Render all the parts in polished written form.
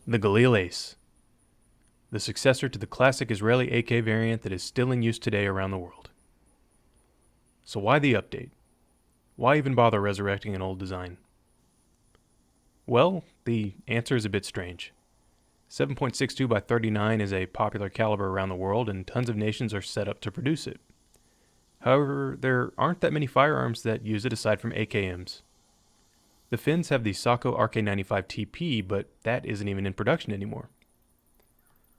The Galil ACE, the successor to the classic Israeli AK variant that is still in use today around the world. So why the update? Why even bother resurrecting an old design? Well, the answer is a bit strange. 7.62 by 39 is a popular caliber around the world, and tons of nations are set up to produce it. However, there aren't that many firearms that use it aside from AKMs. The Finns have the Sako RK95 TP, but that isn't even in production anymore.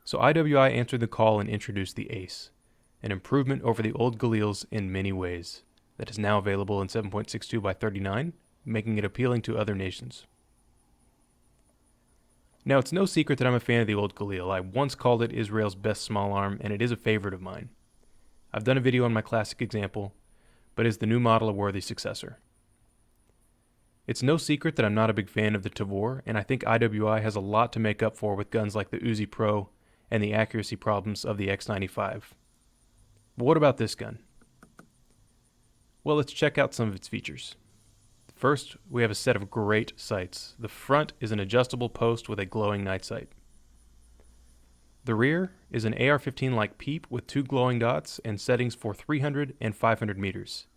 So IWI answered the call and introduced the ACE, an improvement over the old Galils in many ways, that is now available in 7.62 by 39, making it appealing to other nations. Now, it's no secret that I'm a fan of the old Galil. I once called it Israel's best small arm, and it is a favorite of mine. I've done a video on my classic example, but is the new model a worthy successor? It's no secret that I'm not a big fan of the Tavor, and I think IWI has a lot to make up for with guns like the Uzi Pro and the accuracy problems of the X95. But what about this gun? Well, let's check out some of its features. First, we have a set of great sights. The front is an adjustable post with a glowing night sight. The rear is an AR-15-like peep with two glowing dots and settings for 300 and 500 meters.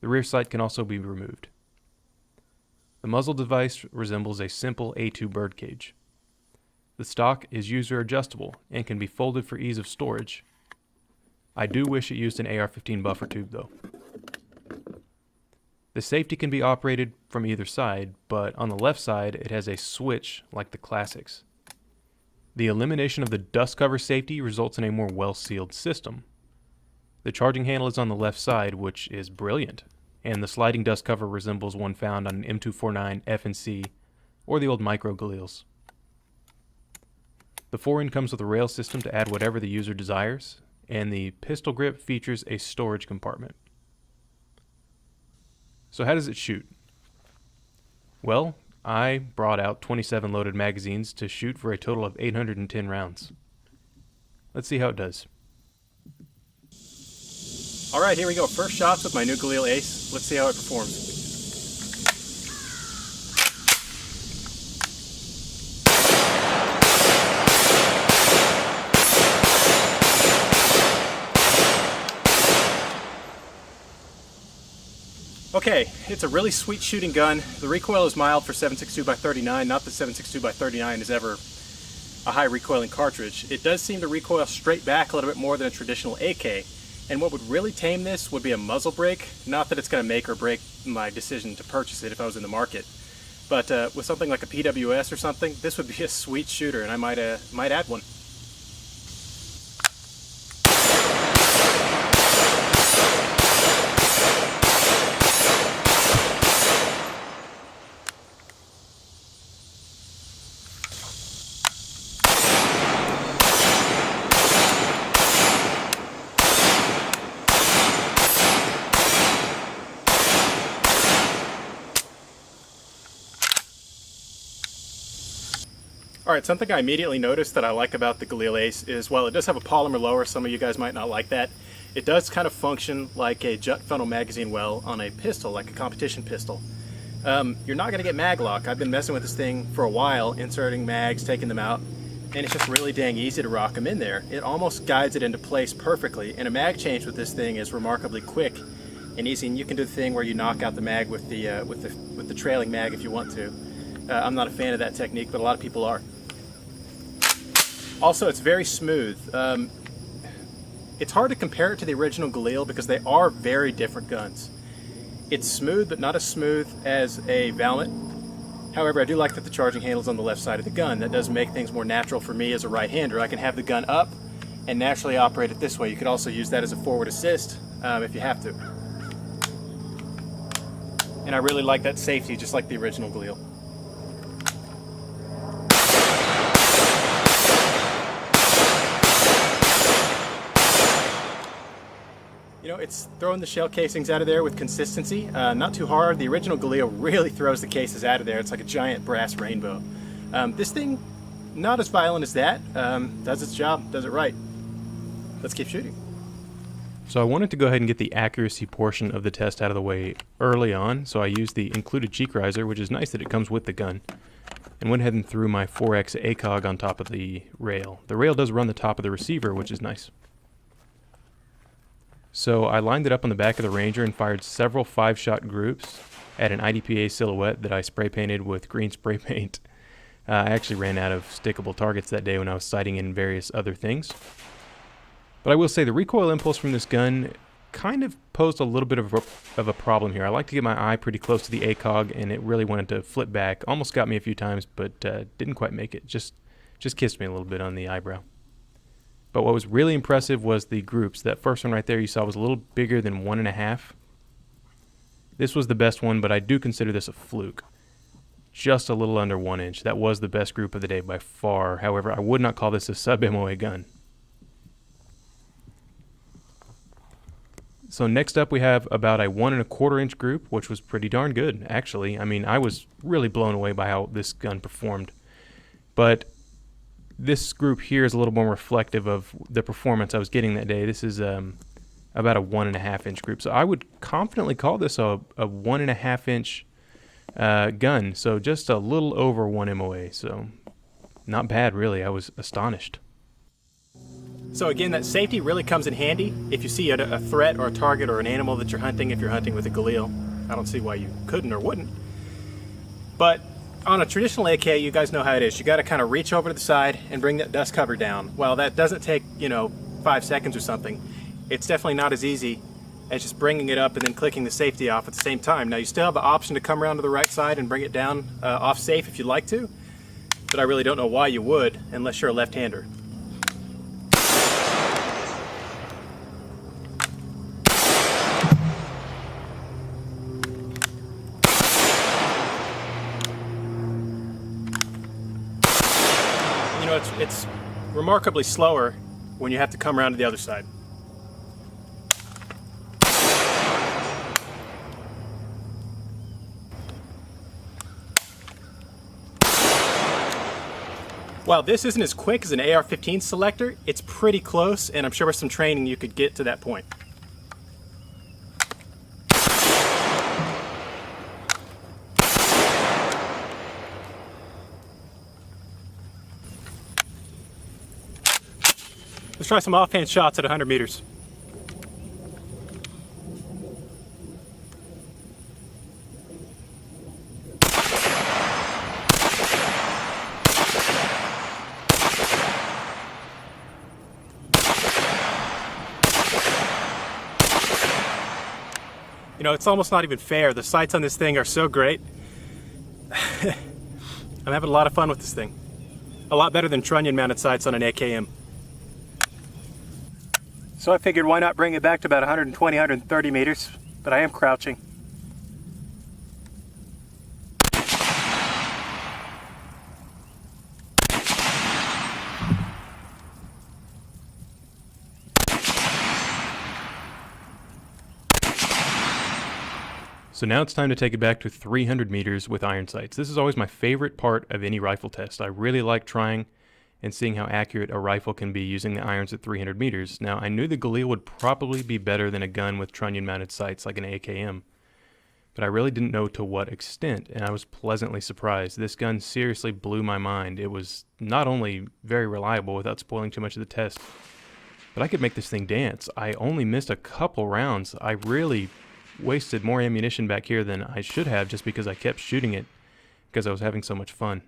The rear sight can also be removed. The muzzle device resembles a simple A2 birdcage. The stock is user adjustable and can be folded for ease of storage. I do wish it used an AR-15 buffer tube though. The safety can be operated from either side, but on the left side it has a switch like the classics. The elimination of the dust cover safety results in a more well-sealed system. The charging handle is on the left side, which is brilliant, and the sliding dust cover resembles one found on an M249 F&C or the old micro Galils. The fore-end comes with a rail system to add whatever the user desires, and the pistol grip features a storage compartment. So how does it shoot? Well, I brought out 27 loaded magazines to shoot for a total of 810 rounds. Let's see how it does. Alright, here we go. First shots with my new Galil ACE. Let's see how it performs. Okay, it's a really sweet shooting gun. The recoil is mild for 7.62 by 39. Not that 7.62 by 39 is ever a high recoiling cartridge. It does seem to recoil straight back a little bit more than a traditional AK. And what would really tame this would be a muzzle brake. Not that it's going to make or break my decision to purchase it if I was in the market. But with something like a PWS or something, this would be a sweet shooter, and I might add one. Alright, something I immediately noticed that I like about the Galil ACE is, well, it does have a polymer lower. Some of you guys might not like that. It does kind of function like a jut funnel magazine well on a pistol, like a competition pistol. You're not going to get mag lock. I've been messing with this thing for a while, inserting mags, taking them out, and it's just really dang easy to rock them in there. It almost guides it into place perfectly, and a mag change with this thing is remarkably quick and easy, and you can do the thing where you knock out the mag with the trailing mag if you want to. I'm not a fan of that technique, but a lot of people are. Also, it's very smooth. It's hard to compare it to the original Galil because they are very different guns. It's smooth, but not as smooth as a Valmet. However, I do like that the charging handle is on the left side of the gun. That does make things more natural for me as a right-hander. I can have the gun up and naturally operate it this way. You could also use that as a forward assist if you have to. And I really like that safety, just like the original Galil. You know, it's throwing the shell casings out of there with consistency, not too hard. The original Galil really throws the cases out of there. It's like a giant brass rainbow. This thing, not as violent as that, does its job, does it right. Let's keep shooting. So I wanted to go ahead and get the accuracy portion of the test out of the way early on, so I used the included cheek riser, which is nice that it comes with the gun. and went ahead and threw my 4X ACOG on top of the rail. The rail does run the top of the receiver, which is nice. So I lined it up on the back of the Ranger and fired several 5-shot groups at an IDPA silhouette that I spray painted with green spray paint. I actually ran out of stickable targets that day when I was sighting in various other things. But I will say the recoil impulse from this gun kind of posed a little bit of a problem here. I like to get my eye pretty close to the ACOG, and it really wanted to flip back. Almost got me a few times, but didn't quite make it. Just kissed me a little bit on the eyebrow. But what was really impressive was the groups. That first one right there you saw was a little bigger than 1.5. This was the best one, but I do consider this a fluke. Just a little under 1 inch. That was the best group of the day by far. However, I would not call this a sub-MOA gun. So next up we have about a 1.25 inch group, which was pretty darn good, actually. I mean, I was really blown away by how this gun performed. But this group here is a little more reflective of the performance I was getting that day. This is about a 1.5 inch group. So I would confidently call this a 1.5 inch gun. So just a little over 1 MOA. So not bad, really. I was astonished. So again, that safety really comes in handy if you see a threat or a target or an animal that you're hunting. If you're hunting with a Galil, I don't see why you couldn't or wouldn't. But on a traditional AK, you guys know how it is. You got to kind of reach over to the side and bring that dust cover down. Well, that doesn't take, 5 seconds or something. It's definitely not as easy as just bringing it up and then clicking the safety off at the same time. Now, you still have the option to come around to the right side and bring it down off safe if you'd like to, but I really don't know why you would unless you're a left-hander. It's remarkably slower when you have to come around to the other side. While this isn't as quick as an AR-15 selector, it's pretty close, and I'm sure with some training you could get to that point. Let's try some offhand shots at 100 meters. It's almost not even fair. The sights on this thing are so great. I'm having a lot of fun with this thing. A lot better than trunnion mounted sights on an AKM. So I figured why not bring it back to about 120, 130 meters, but I am crouching. So now it's time to take it back to 300 meters with iron sights. This is always my favorite part of any rifle test. I really like trying and seeing how accurate a rifle can be using the irons at 300 meters. Now, I knew the Galil would probably be better than a gun with trunnion-mounted sights like an AKM, but I really didn't know to what extent, and I was pleasantly surprised. This gun seriously blew my mind. It was not only very reliable without spoiling too much of the test, but I could make this thing dance. I only missed a couple rounds. I really wasted more ammunition back here than I should have just because I kept shooting it because I was having so much fun.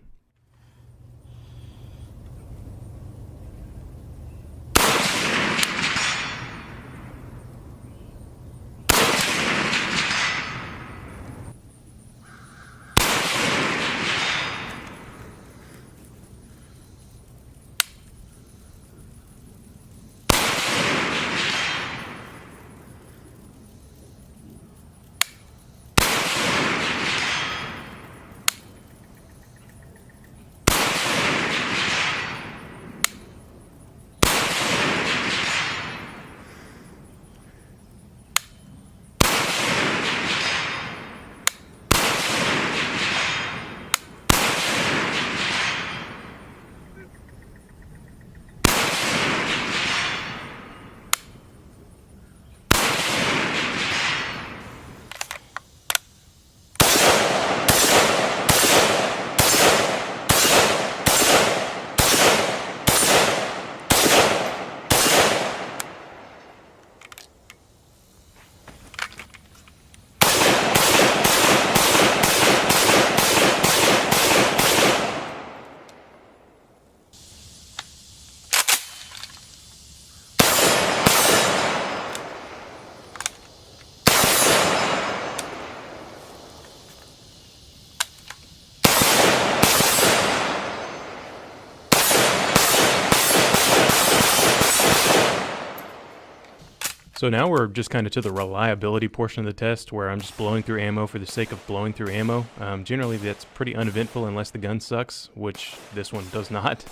So now we're just kind of to the reliability portion of the test, where I'm just blowing through ammo for the sake of blowing through ammo. Generally that's pretty uneventful unless the gun sucks, which this one does not.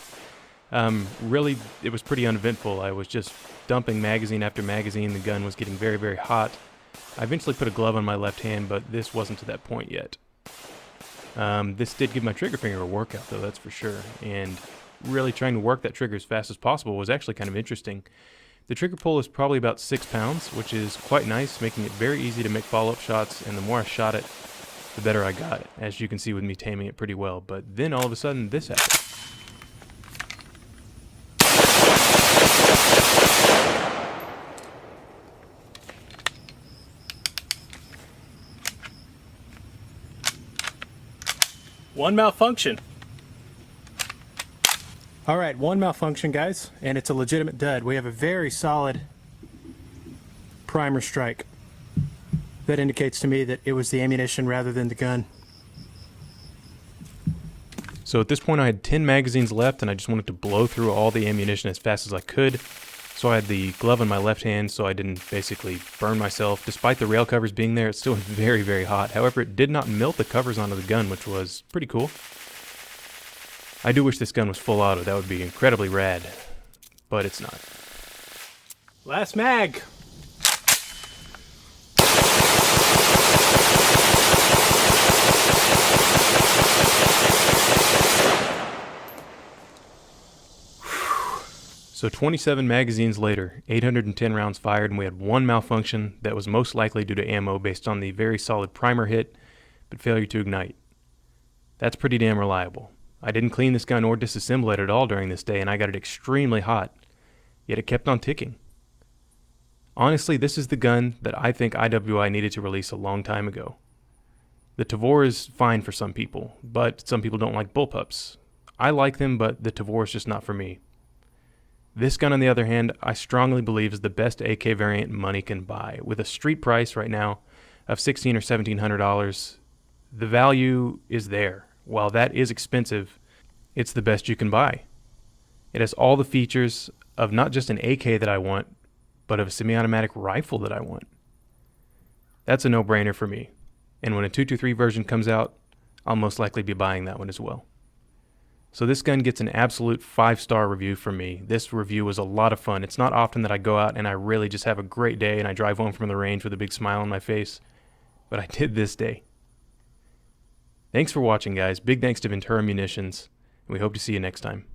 Really, it was pretty uneventful. I was just dumping magazine after magazine. The gun was getting very, very hot. I eventually put a glove on my left hand, but this wasn't to that point yet. This did give my trigger finger a workout, though, that's for sure. And really trying to work that trigger as fast as possible was actually kind of interesting. The trigger pull is probably about 6 pounds, which is quite nice, making it very easy to make follow-up shots, and the more I shot it, the better I got it, as you can see with me taming it pretty well. But then all of a sudden, this happened. One malfunction. All right, one malfunction, guys, and it's a legitimate dud. We have a very solid primer strike. That indicates to me that it was the ammunition rather than the gun. So at this point I had 10 magazines left, and I just wanted to blow through all the ammunition as fast as I could. So I had the glove in my left hand so I didn't basically burn myself. Despite the rail covers being there, it's still very, very hot. However, it did not melt the covers onto the gun, which was pretty cool. I do wish this gun was full auto. That would be incredibly rad, but it's not. Last mag. So 27 magazines later, 810 rounds fired, and we had one malfunction that was most likely due to ammo based on the very solid primer hit, but failure to ignite. That's pretty damn reliable. I didn't clean this gun or disassemble it at all during this day, and I got it extremely hot, yet it kept on ticking. Honestly, this is the gun that I think IWI needed to release a long time ago. The Tavor is fine for some people, but some people don't like bullpups. I like them, but the Tavor is just not for me. This gun, on the other hand, I strongly believe is the best AK variant money can buy. With a street price right now of $1,600 or $1,700, the value is there. While that is expensive, it's the best you can buy. It has all the features of not just an AK that I want, but of a semi-automatic rifle that I want. That's a no-brainer for me. And when a 223 version comes out, I'll most likely be buying that one as well. So this gun gets an absolute 5-star review from me. This review was a lot of fun. It's not often that I go out and I really just have a great day and I drive home from the range with a big smile on my face, but I did this day. Thanks for watching, guys. Big thanks to Ventura Munitions, and we hope to see you next time.